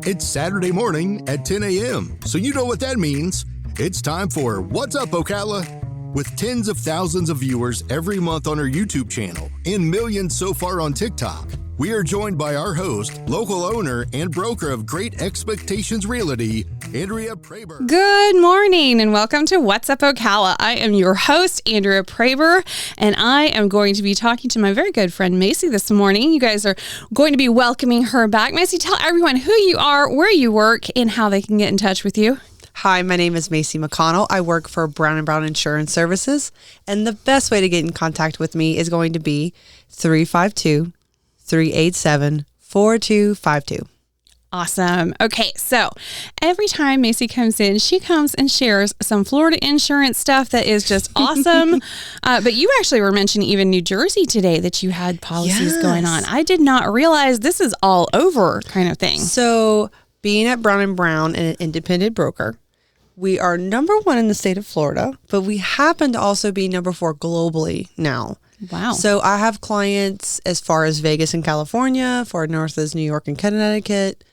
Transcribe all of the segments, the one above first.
It's Saturday morning at 10 a.m., so you know what that means. It's time for What's Up, Ocala? With tens of thousands of viewers every month on our YouTube channel and millions so far on TikTok, we are joined by our host, local owner and broker of Great Expectations Realty, Andrea Praber. Good morning and welcome to What's Up, Ocala. I am your host, Andrea Praber, and I am going to be talking to my very good friend, Macy, this morning. You guys are going to be welcoming her back. Macy, tell everyone who you are, where you work, and how they can get in touch with you. Hi, my name is Macy McConnell. I work for Brown & Brown Insurance Services, and the best way to get in contact with me is going to be 352-387-4252. Awesome. Okay, so every time Macy comes in, she comes and shares some Florida insurance stuff that is just awesome. But you actually were mentioning even New Jersey today that you had policies going on. I did not realize this is all over kind of thing. So being at Brown & Brown and an independent broker, we are number one in the state of Florida, but we happen to also be number 4 globally now. Wow. So I have clients as far as Vegas and California, far north as New York and Connecticut.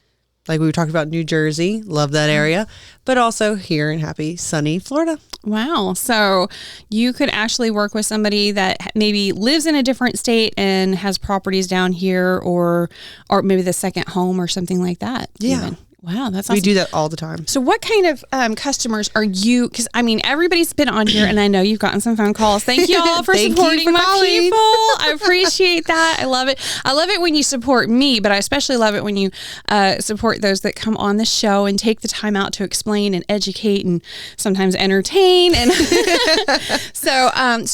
Like we were talking about New Jersey, love that area, but also here in happy, sunny Florida. Wow. So you could actually work with somebody that maybe lives in a different state and has properties down here or maybe the second home or something like that. Yeah. Even. Wow, that's awesome. We do that all the time. So what kind of customers are you, because I mean, everybody's been on here and I know you've gotten some phone calls. Thank you all for supporting my people. I appreciate that. I love it. I love it when you support me, but I especially love it when you support those that come on the show and take the time out to explain and educate and sometimes entertain. And so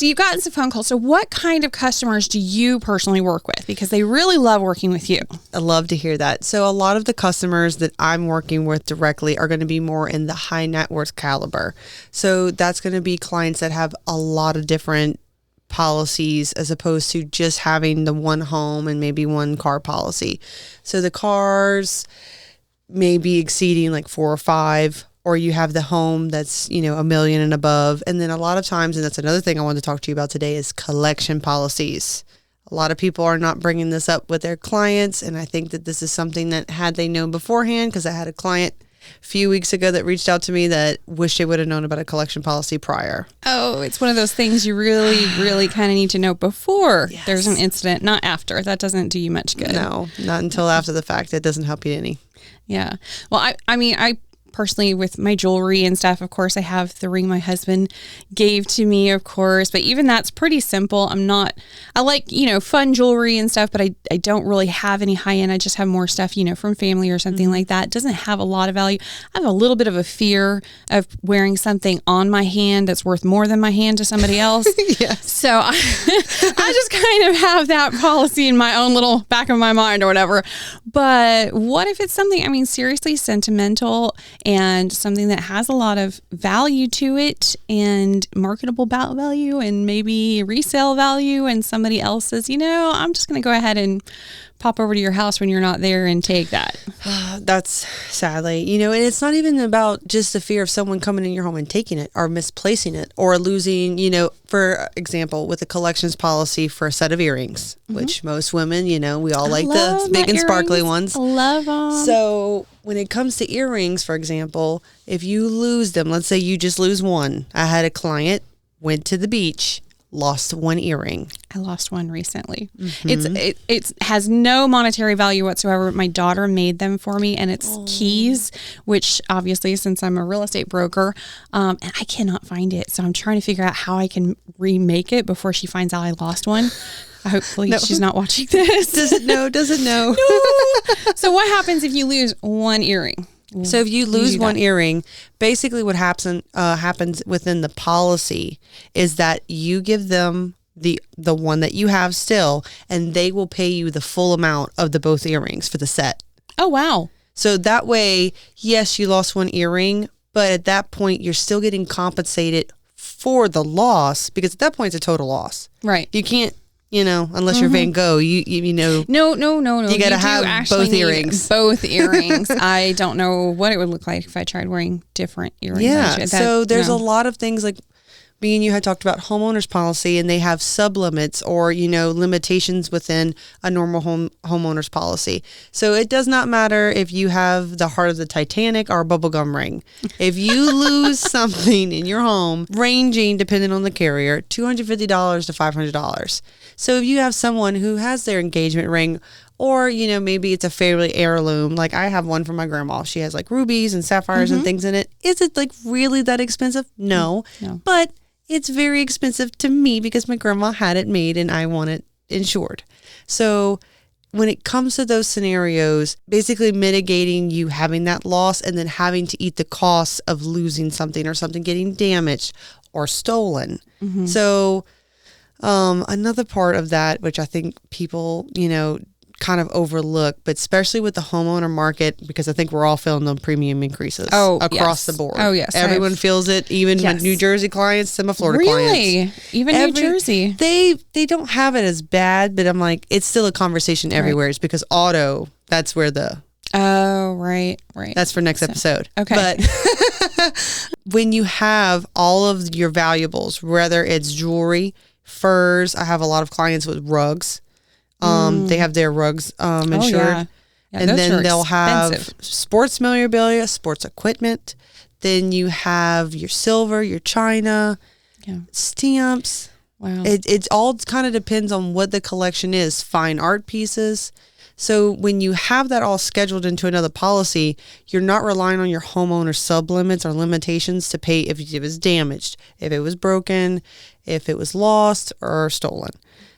you've gotten some phone calls. So what kind of customers do you personally work with? Because they really love working with you. I love to hear that. So a lot of the customers that I'm working with directly are going to be more in the high net worth caliber. So that's going to be clients that have a lot of different policies as opposed to just having the one home and maybe one car policy. So the cars may be exceeding like 4 or 5, or you have the home that's, $1 million and above. And then a lot of times, and that's another thing I wanted to talk to you about today, is collection policies. A lot of people are not bringing this up with their clients, and I think that this is something that had they known beforehand, because I had a client a few weeks ago that reached out to me that wished they would have known about a collection policy prior. Oh, it's one of those things you really, really kind of need to know before there's an incident, not after. That doesn't do you much good. No, not until after the fact. It doesn't help you any. Yeah. Well, I personally, with my jewelry and stuff, of course, I have the ring my husband gave to me, of course, but even that's pretty simple. I like, fun jewelry and stuff, but I don't really have any high end. I just have more stuff, from family or something like that. It doesn't have a lot of value. I have a little bit of a fear of wearing something on my hand that's worth more than my hand to somebody else. Yes. So I just kind of have that policy in my own little back of my mind or whatever. But what if it's something, seriously sentimental and something that has a lot of value to it and marketable value and maybe resale value, and somebody else says, I'm just going to go ahead and pop over to your house when you're not there and take that. That's sadly, and it's not even about just the fear of someone coming in your home and taking it or misplacing it or losing, for example, with a collections policy for a set of earrings, which most women, we all like the big and sparkly ones. I love them. So when it comes to earrings, for example, if you lose them, let's say you just lose one. I had a client, went to the beach, lost one earring. I lost one recently. It has no monetary value whatsoever. My daughter made them for me, and it's keys, which obviously, since I'm a real estate broker, and I cannot find it. So I'm trying to figure out how I can remake it before she finds out I lost one. Hopefully she's not watching this. Doesn't know. No. So what happens if you lose one earring? So if you lose one earring, basically what happens within the policy is that you give them the one that you have still, and they will pay you the full amount of the both earrings for the set. Oh, wow. So that way, yes, you lost one earring, but at that point, you're still getting compensated for the loss, because at that point, it's a total loss. Right. You can't, unless you're Van Gogh, No. You got to have both earrings. Both earrings. I don't know what it would look like if I tried wearing different earrings. Yeah. So there's a lot of things like me and you had talked about homeowners policy, and they have sublimits or, limitations within a normal homeowners policy. So it does not matter if you have the heart of the Titanic or a bubblegum ring. If you lose something in your home, ranging, depending on the carrier, $250 to $500. So if you have someone who has their engagement ring, or, maybe it's a family heirloom. Like I have one for my grandma. She has like rubies and sapphires and things in it. Is it like really that expensive? No. But it's very expensive to me because my grandma had it made and I want it insured. So when it comes to those scenarios, basically mitigating you having that loss and then having to eat the costs of losing something or something getting damaged or stolen. So another part of that, which I think people, kind of overlook, but especially with the homeowner market, because I think we're all feeling the premium increases across the board. Oh, yes. Everyone feels it, even my New Jersey clients to my Florida clients. Really? Even New Jersey? They don't have it as bad, but I'm like, it's still a conversation everywhere. It's because auto, that's where the... Oh, right. That's for next episode. Okay. But when you have all of your valuables, whether it's jewelry, furs, I have a lot of clients with rugs. They have their rugs insured. Yeah, and then they'll have sports memorabilia, sports equipment. Then you have your silver, your china, stamps. Wow. It all kind of depends on what the collection is. Fine art pieces. So when you have that all scheduled into another policy, you're not relying on your homeowner sublimits or limitations to pay if it was damaged, if it was broken, if it was lost or stolen.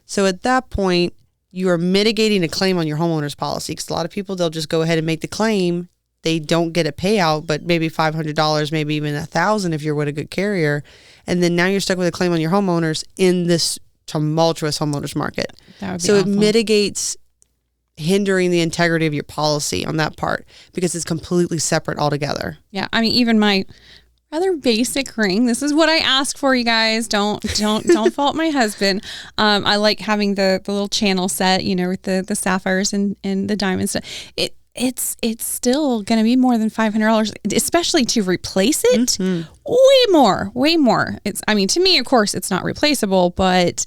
So at that point, you are mitigating a claim on your homeowner's policy, because a lot of people, they'll just go ahead and make the claim. They don't get a payout, but maybe $500, maybe even $1,000 if you're with a good carrier. And then now you're stuck with a claim on your homeowners in this tumultuous homeowners market. That would be so awful. It mitigates hindering the integrity of your policy on that part, because it's completely separate altogether. Yeah. I mean, even my rather basic ring. This is what I ask for, you guys. Don't fault my husband. I like having the little channel set, with the sapphires and the diamonds. It's still going to be more than $500, especially to replace it. Way more. To me, of course, it's not replaceable, but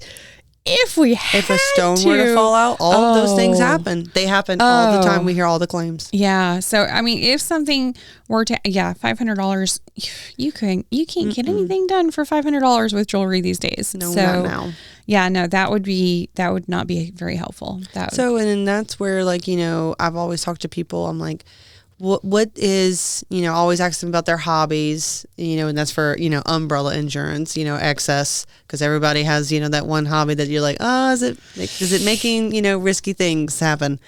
if a stone were to fall out, all of those things happen. They happen all the time. We hear all the claims. Yeah. So, if something were to, $500, you can't get anything done for $500 with jewelry these days. No, not now. Yeah, no, that would not be very helpful. And then that's where, I've always talked to people. I'm like, what is, always ask them about their hobbies, and that's for, umbrella insurance, excess, because everybody has, that one hobby that you're like, is it making, risky things happen?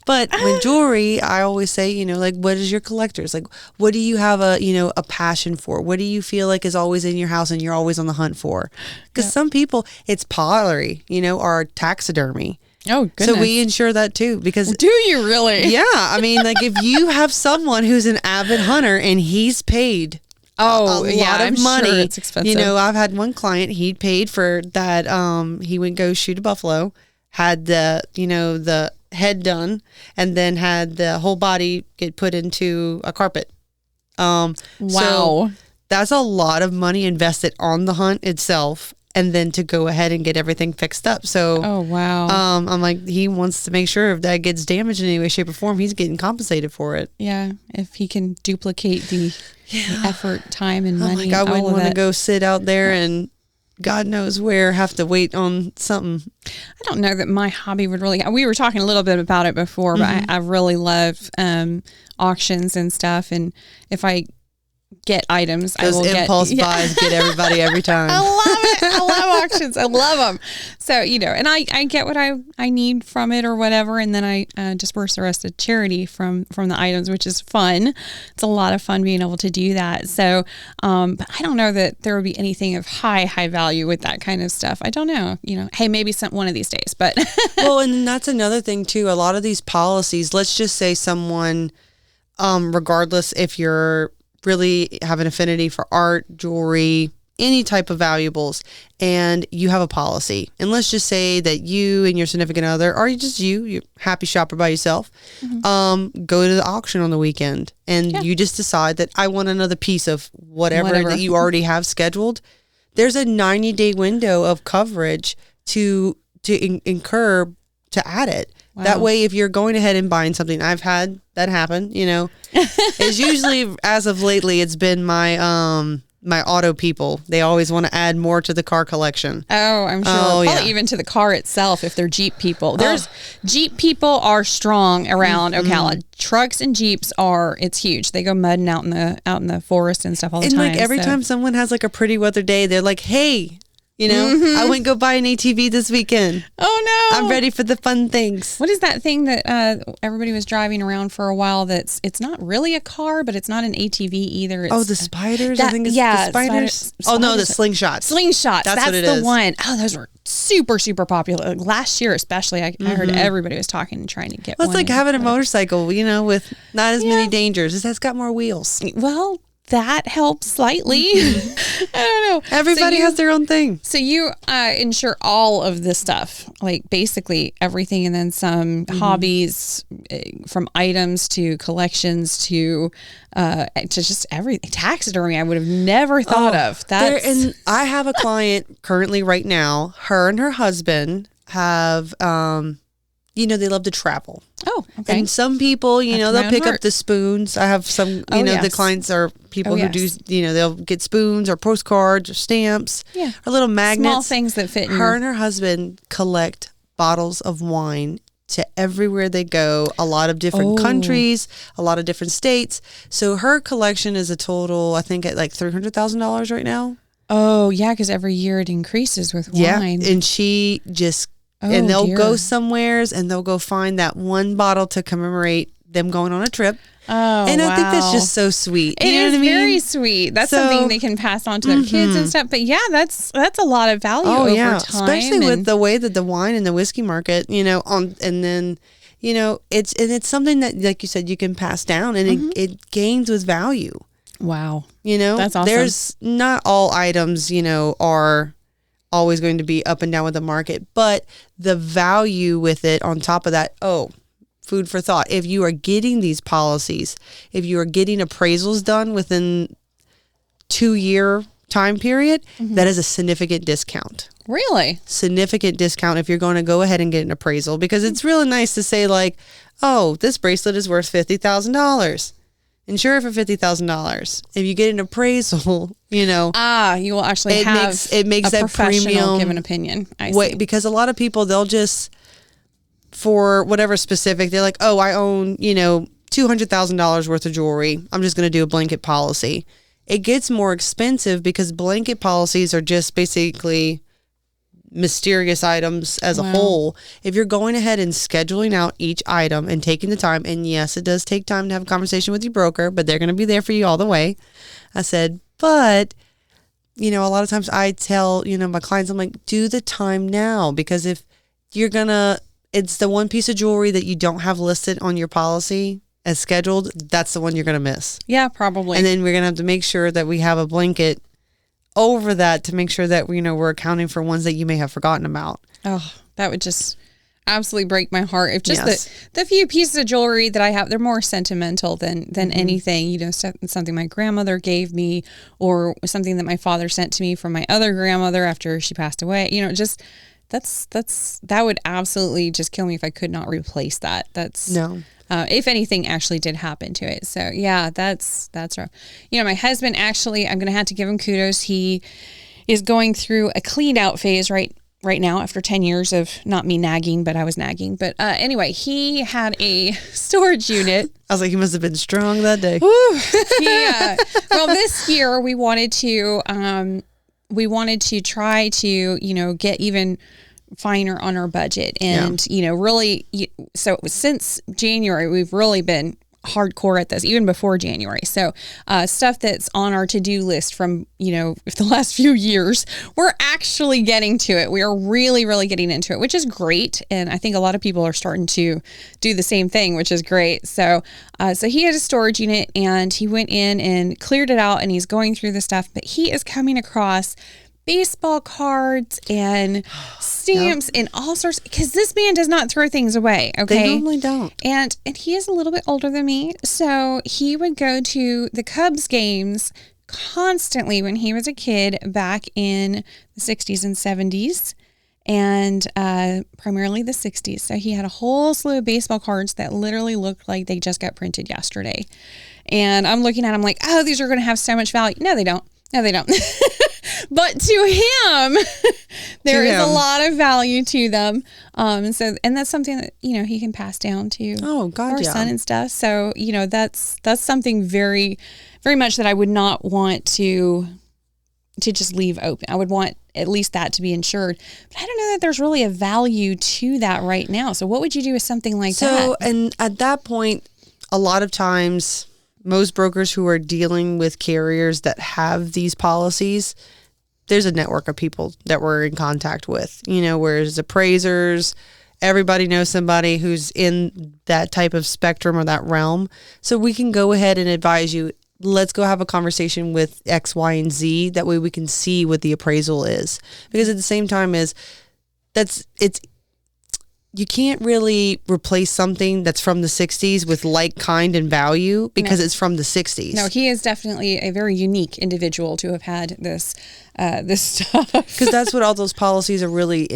But with jewelry, I always say, what is your collectors? Like, what do you have a passion for? What do you feel like is always in your house and you're always on the hunt for? Because some people, it's pottery, or taxidermy. Oh, goodness. So we insure that too, because... Do you really? Yeah. If you have someone who's an avid hunter and he's paid a lot of money, sure it's expensive. I've had one client, he paid for that. He went go shoot a buffalo, had the head done, and then had the whole body get put into a carpet. Wow. So that's a lot of money invested on the hunt itself, and then to go ahead and get everything fixed up. So, oh, wow. I'm like, he wants to make sure if that gets damaged in any way, shape, or form, he's getting compensated for it. Yeah. If he can duplicate the effort, time, and money. I wouldn't want to go sit out there and God knows where, have to wait on something. I don't know that my hobby would really, we were talking a little bit about it before, but I really love auctions and stuff. And if I get items, those impulse buys get everybody every time. I love it. I love auctions. I love them. So, and I get what I need from it or whatever. And then I disperse the rest of charity from the items, which is fun. It's a lot of fun being able to do that. So, but I don't know that there would be anything of high value with that kind of stuff. I don't know, hey, maybe one of these days, but. Well, and that's another thing too. A lot of these policies, let's just say someone, regardless if you're really have an affinity for art, jewelry, any type of valuables, and you have a policy. And let's just say that you and your significant other, or you're happy shopper by yourself, go to the auction on the weekend, and you just decide that I want another piece of whatever that you already have scheduled. there's a 90-day window of coverage to incur to add it. Wow. That way, if you're going ahead and buying something, I've had that happen, it's usually, as of lately, it's been my my auto people. They always want to add more to the car collection. Oh, I'm sure. Probably even to the car itself if they're Jeep people. Jeep people are strong around Ocala. Trucks and Jeeps it's huge. They go mudding out in the forest and stuff all the time. And like every time someone has like a pretty weather day, they're like, hey, I went go buy an ATV this weekend. Oh no. I'm ready for the fun things. What is that thing that everybody was driving around for a while it's not really a car, but it's not an ATV either? It's, the spiders? I think it's the spiders. Oh no, the slingshots. Slingshots. That's what it the is. one. Oh, those were super, super popular. Last year especially, I heard everybody was talking and trying to get one. It's like having a motorcycle, with not as many dangers. It has got more wheels. Well, that helps slightly. I don't know. Everybody has their own thing. So you insure all of this stuff, like basically everything, and then some hobbies, from items to collections to just everything. Taxidermy, I would have never thought of. And I have a client currently right now. Her and her husband have, they love to travel. Oh, okay. And some people, they'll pick up the spoons. I have some, the clients are people who do, they'll get spoons or postcards or stamps or little magnets. Small things that fit in. Her and her husband collect bottles of wine to everywhere they go, a lot of different countries, a lot of different states. So her collection is a total, I think, at like $300,000 right now. Oh, yeah, because every year it increases with wine. Yeah, and she just... and they'll go somewheres and they'll go find that one bottle to commemorate them going on a trip. Oh, and I think that's just so sweet. It is very sweet. That's something they can pass on to their kids and stuff. But yeah, that's a lot of value over time. Especially with the way that the wine and the whiskey market, and then, it's something that, like you said, you can pass down and it gains with value. Wow. That's awesome. There's not all items, are always going to be up and down with the market, but the value with it on top of that, food for thought. If you are getting these policies, if you are getting appraisals done within 2-year time period, that is a significant discount. Really? Significant discount if you're going to go ahead and get an appraisal, because it's really nice to say like, this bracelet is worth $50,000. Insure it for $50,000. If you get an appraisal, you will actually it makes a that premium give an opinion. I see. Because a lot of people, they'll just, for whatever specific, they're like, I own, $200,000 worth of jewelry. I'm just going to do a blanket policy. It gets more expensive because blanket policies are just basically mysterious items as a whole. If you're going ahead and scheduling out each item and taking the time, and yes, it does take time to have a conversation with your broker, but they're going to be there for you all the way. I said, but a lot of times I tell, my clients, I'm like, do the time now, because if you're it's the one piece of jewelry that you don't have listed on your policy as scheduled, that's the one you're going to miss. Yeah, probably. And then we're going to have to make sure that we have a blanket over that to make sure that we're accounting for ones that you may have forgotten about. Oh, that would just absolutely break my heart. If just the few pieces of jewelry that I have, they're more sentimental than anything, something my grandmother gave me or something that my father sent to me from my other grandmother after she passed away. That would absolutely just kill me if I could not replace that. If anything actually did happen to it. So yeah, that's rough. My husband, actually, I'm going to have to give him kudos. He is going through a clean out phase right now after 10 years of not me nagging, but I was nagging. But anyway, he had a storage unit. I was like, he must have been strong that day. Yeah. Well, this year we wanted to try to, get even finer on our budget. And, really, so since January, we've really been hardcore at this, even before January. So stuff that's on our to-do list from, the last few years, we're actually getting to it. We are really, really getting into it, which is great. And I think a lot of people are starting to do the same thing, which is great. So he had a storage unit and he went in and cleared it out and he's going through the stuff, but he is coming across baseball cards and stamps and all sorts, because this man does not throw things away. Okay. They normally don't. And he is a little bit older than me. So he would go to the Cubs games constantly when he was a kid back in the 60s and 70s. And primarily the 60s. So he had a whole slew of baseball cards that literally looked like they just got printed yesterday. And I'm looking at them like, oh, these are going to have so much value. No, they don't. No, they don't. But to him, there is a lot of value to them. And that's something that, he can pass down to our son and stuff. So, that's something very, very much that I would not want to just leave open. I would want at least that to be insured. But I don't know that there's really a value to that right now. So what would you do with something like that? So, and at that point, a lot of times, most brokers who are dealing with carriers that have these policies, there's a network of people that we're in contact with, whereas appraisers, everybody knows somebody who's in that type of spectrum or that realm. So we can go ahead and advise you, let's go have a conversation with X, Y, and Z. That way we can see what the appraisal is. Because at the same time you can't really replace something that's from the 60s with like, kind, and value because it's from the 60s. No, he is definitely a very unique individual to have had this stuff. Because that's what all those policies are really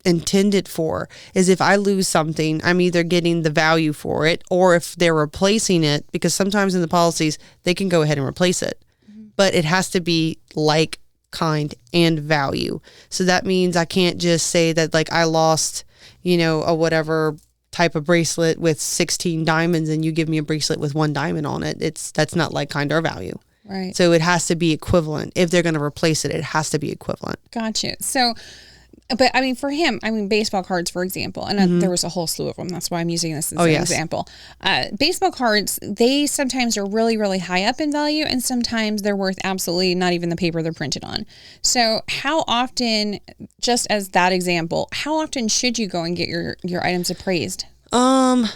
intended for, is if I lose something, I'm either getting the value for it, or if they're replacing it, because sometimes in the policies, they can go ahead and replace it. Mm-hmm. But it has to be like, kind, and value. So that means I can't just say that like I lost, a whatever type of bracelet with 16 diamonds and you give me a bracelet with 1 diamond on it. That's not like, kind, or value. Right. So it has to be equivalent. If they're going to replace it, it has to be equivalent. Gotcha. So, but I mean, for him, baseball cards, for example, and there was a whole slew of them. That's why I'm using this as an example. Baseball cards, they sometimes are really, really high up in value, and sometimes they're worth absolutely not even the paper they're printed on. So how often, just as that example, how often should you go and get your items appraised? It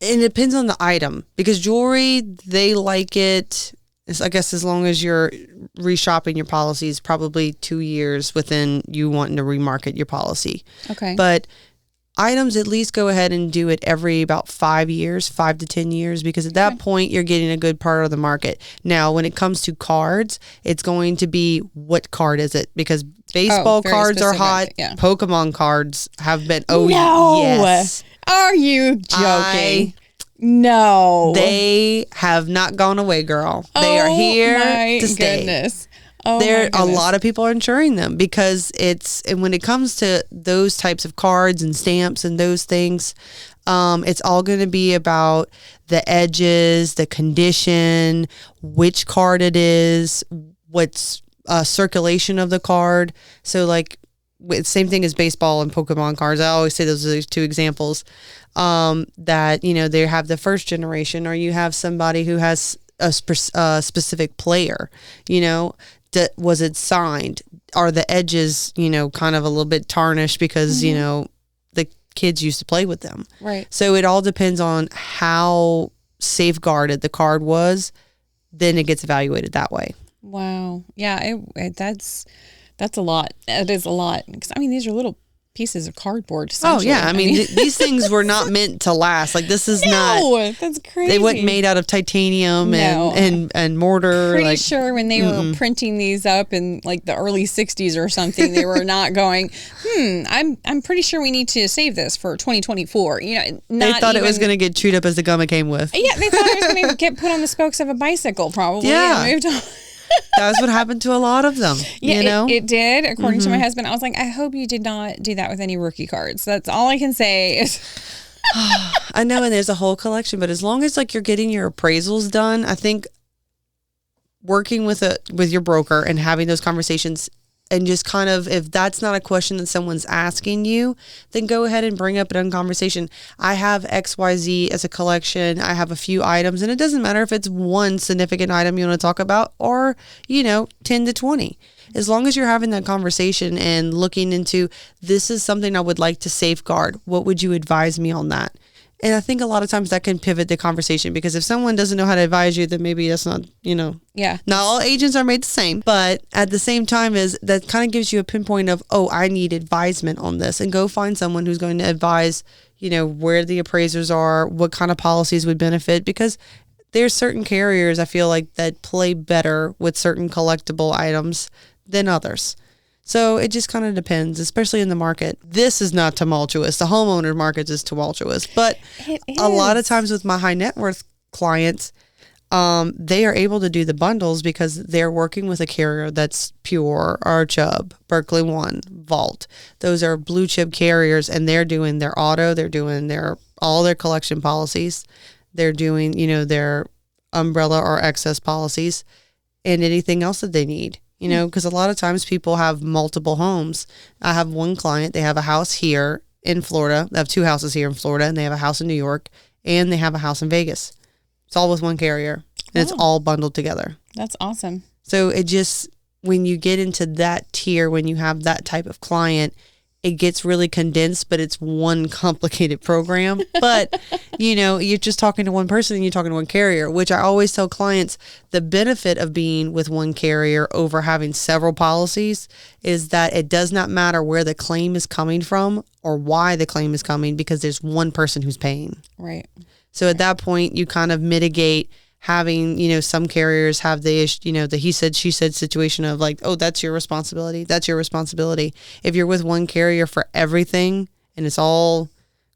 depends on the item, because jewelry, they like it, I guess, as long as you're reshopping your policies, probably 2 years within you wanting to remarket your policy. Okay. But items, at least go ahead and do it every about 5 years, 5 to 10 years, because at that point you're getting a good part of the market. Now, when it comes to cards, it's going to be, what card is it? Because baseball cards are hot. Yeah. Pokemon cards have been. Oh, no. Yes. Are you joking? No. They have not gone away, girl. They are here to stay. Goodness. A lot of people are insuring them because and when it comes to those types of cards and stamps and those things, it's all going to be about the edges, the condition, which card it is, what's circulation of the card. So like, same thing as baseball and Pokemon cards. I always say those are those 2 examples. That, they have the first generation, or you have somebody who has a specific player, was it signed? Are the edges, kind of a little bit tarnished because, the kids used to play with them. Right. So it all depends on how safeguarded the card was. Then it gets evaluated that way. Wow. Yeah. That's a lot. It is a lot. Because these are little pieces of cardboard. Oh yeah, these things were not meant to last. Like, this is not. That's crazy. They weren't made out of titanium and mortar. Pretty sure when they were printing these up in like the early 60s or something, they were not going, I'm pretty sure we need to save this for 2024. They thought it was going to get chewed up as the gum it came with. Yeah, they thought it was going to get put on the spokes of a bicycle, probably. Yeah. And moved on. That's what happened to a lot of them. Yeah, it did. According to my husband, I was like, I hope you did not do that with any rookie cards. That's all I can say. I know, and there's a whole collection, but as long as like you're getting your appraisals done, I think working with your broker and having those conversations, and just kind of, if that's not a question that someone's asking you, then go ahead and bring up it in conversation. I have XYZ as a collection. I have a few items, and it doesn't matter if it's one significant item you want to talk about or, 10 to 20. As long as you're having that conversation and looking into, this is something I would like to safeguard. What would you advise me on that? And I think a lot of times that can pivot the conversation, because if someone doesn't know how to advise you, then maybe that's not, Yeah. Not all agents are made the same, but at the same time that kind of gives you a pinpoint of, I need advisement on this, and go find someone who's going to advise, where the appraisers are, what kind of policies would benefit, because there's certain carriers I feel like that play better with certain collectible items than others. So it just kind of depends, especially in the market. This is not tumultuous. The homeowner market is tumultuous, but a lot of times with my high net worth clients, they are able to do the bundles because they're working with a carrier that's Pure or Chubb, Berkeley One, Vault. Those are blue chip carriers, and they're doing their auto, they're doing all their collection policies, they're doing, their umbrella or excess policies, and anything else that they need. Because a lot of times people have multiple homes. I have one client, they have a house here in Florida. They have 2 houses here in Florida, and they have a house in New York, and they have a house in Vegas. It's all with one carrier, and it's all bundled together. That's awesome. So it just, when you get into that tier, when you have that type of client, it gets really condensed, but it's one complicated program. But, you're just talking to one person and you're talking to one carrier, which I always tell clients the benefit of being with one carrier over having several policies is that it does not matter where the claim is coming from or why the claim is coming, because there's one person who's paying. Right. So at that point, you kind of mitigate having, some carriers have the he said, she said situation of like, oh, that's your responsibility. That's your responsibility. If you're with one carrier for everything and it's all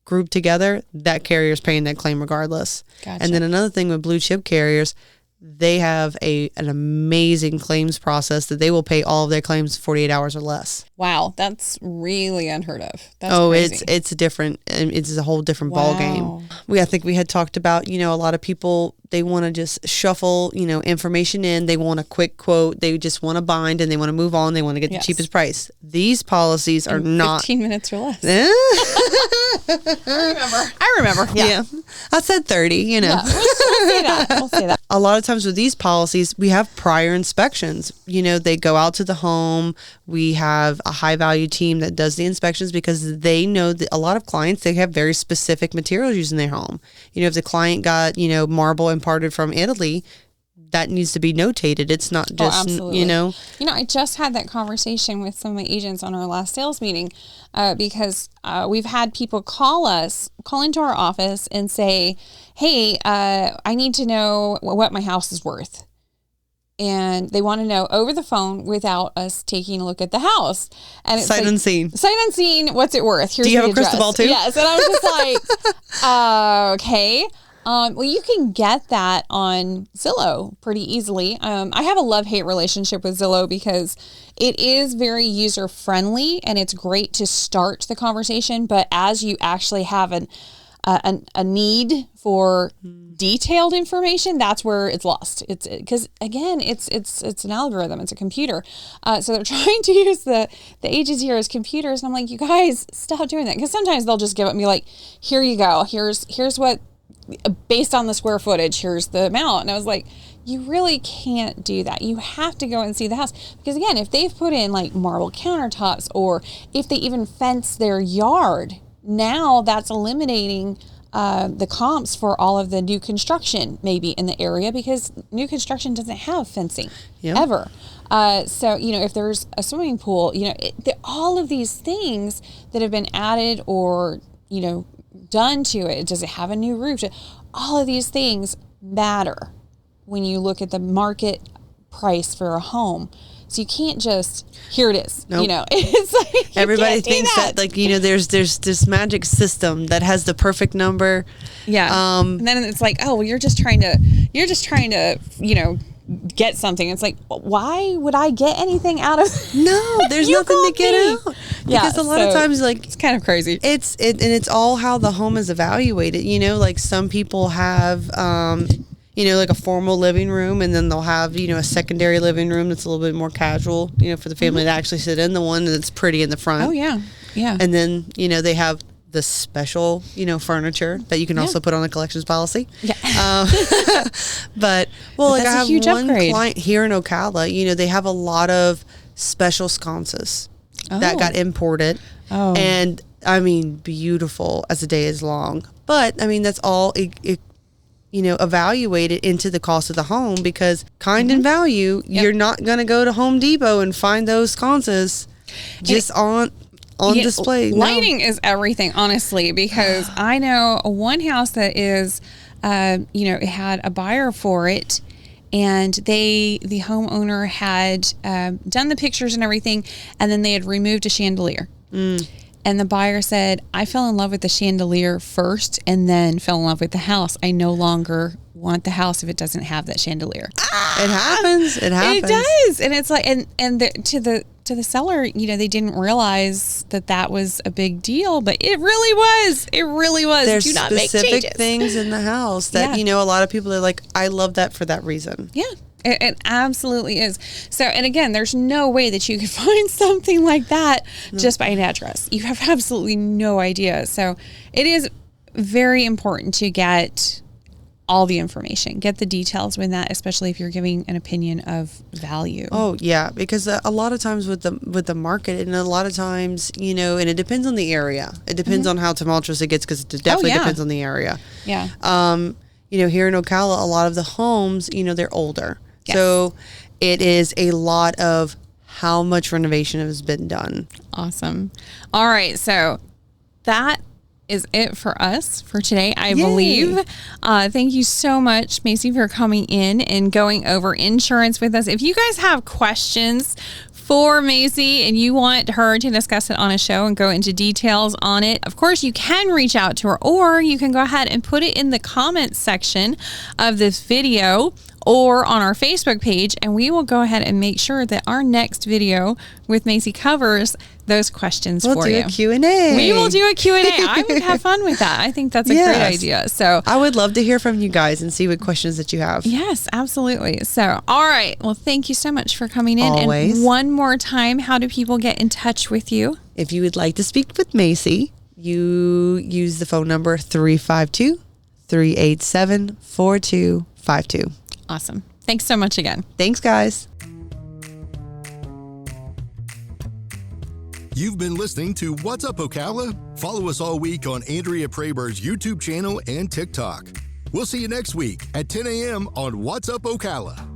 grouped together, that carrier's paying that claim regardless. Gotcha. And then another thing with blue chip carriers, they have an amazing claims process that they will pay all of their claims 48 hours or less. Wow, that's really unheard of. That's crazy. Crazy. It's different. It's a whole different ball game. I think we had talked about, a lot of people, they want to just shuffle, information in. They want a quick quote. They just want to bind and they want to move on. They want to get the cheapest price. These policies are not 15 minutes or less. I remember. Yeah. I said 30, Yeah, we'll say that. A lot of times with these policies, we have prior inspections. They go out to the home. We have a high value team that does the inspections because they know that a lot of clients, they have very specific materials used in their home. If the client got, marble imported from Italy, that needs to be notated. It's not just, I just had that conversation with some of my agents on our last sales meeting because we've had people call into our office and say, hey, I need to know what my house is worth. And they want to know over the phone without us taking a look at the house. And it's sight unseen. Sight unseen, what's it worth? Here's Do you have the a crystal ball too? Yes. And I was just like, okay. Well, you can get that on Zillow pretty easily. I have a love-hate relationship with Zillow because it is very user-friendly and it's great to start the conversation. But as you actually have a need for detailed information, that's where it's lost. It's because again, it's an algorithm. It's a computer. So they're trying to use the agents here as computers. And I'm like, you guys, stop doing that. Because sometimes they'll just give it me like, here you go. Here's what, based on the square footage, here's the amount. And I was like, you really can't do that. You have to go and see the house. Because again, if they've put in like marble countertops or if they even fence their yard, now that's eliminating the comps for all of the new construction maybe in the area because new construction doesn't have fencing ever. So, if there's a swimming pool, all of these things that have been added or, done to it. Does it have a new roof? All of these things matter when you look at the market price for a home. So you can't just, here it is. Nope. It's like everybody thinks that there's this magic system that has the perfect number. Yeah. And then it's like, oh, well, you're just trying to, get something. It's like, why would I get anything out of No, there's nothing to get out. Because a lot of times, like, it's kind of crazy. And it's all how the home is evaluated. Like some people have, like a formal living room, and then they'll have, a secondary living room that's a little bit more casual, for the family to actually sit in, the one that's pretty in the front. Oh, yeah. Yeah. And then, they have the special, furniture that you can also put on a collections policy. Yeah. But I have one client here in Ocala, they have a lot of special sconces that got imported. Oh. And I mean, beautiful as the day is long. But I mean, that's all evaluated into the cost of the home because kind and value, you're not going to go to Home Depot and find those sconces just on on display. Lighting is everything, honestly, because I know one house that is, it had a buyer for it, and the homeowner had done the pictures and everything, and then they had removed a chandelier. And the buyer said, I fell in love with the chandelier first and then fell in love with the house. I no longer want the house if it doesn't have that chandelier. It happens. It happens. It does. And it's like, to the seller, they didn't realize that was a big deal, but it really was. It really was. There's Do not make specific changes. things in the house that, a lot of people are like, I love that for that reason. Yeah. It absolutely is. So, and again, there's no way that you could find something like that just by an address. You have absolutely no idea. So it is very important to get all the information, get the details with that, especially if you're giving an opinion of value. Oh yeah, because a lot of times with the market, and a lot of times, and it depends on the area. It depends on how tumultuous it gets, because it definitely depends on the area. Yeah. Here in Ocala, a lot of the homes, they're older. Yes. So it is a lot of how much renovation has been done. Awesome. All right. So that is it for us for today, I believe. Thank you so much, Macy, for coming in and going over insurance with us. If you guys have questions for Macy and you want her to discuss it on a show and go into details on it, of course, you can reach out to her, or you can go ahead and put it in the comments section of this video or on our Facebook page, and we will go ahead and make sure that our next video with Macy covers those questions for you. We'll do a Q&A. We will do a Q&A. I would have fun with that. I think that's a great idea. So I would love to hear from you guys and see what questions that you have. Yes, absolutely. So, all right. Well, thank you so much for coming in. Always. And one more time, how do people get in touch with you? If you would like to speak with Macy, you use the phone number 352-387-4252. Awesome. Thanks so much again. Thanks, guys. You've been listening to What's Up, Ocala? Follow us all week on Andrea Praber's YouTube channel and TikTok. We'll see you next week at 10 a.m. on What's Up, Ocala.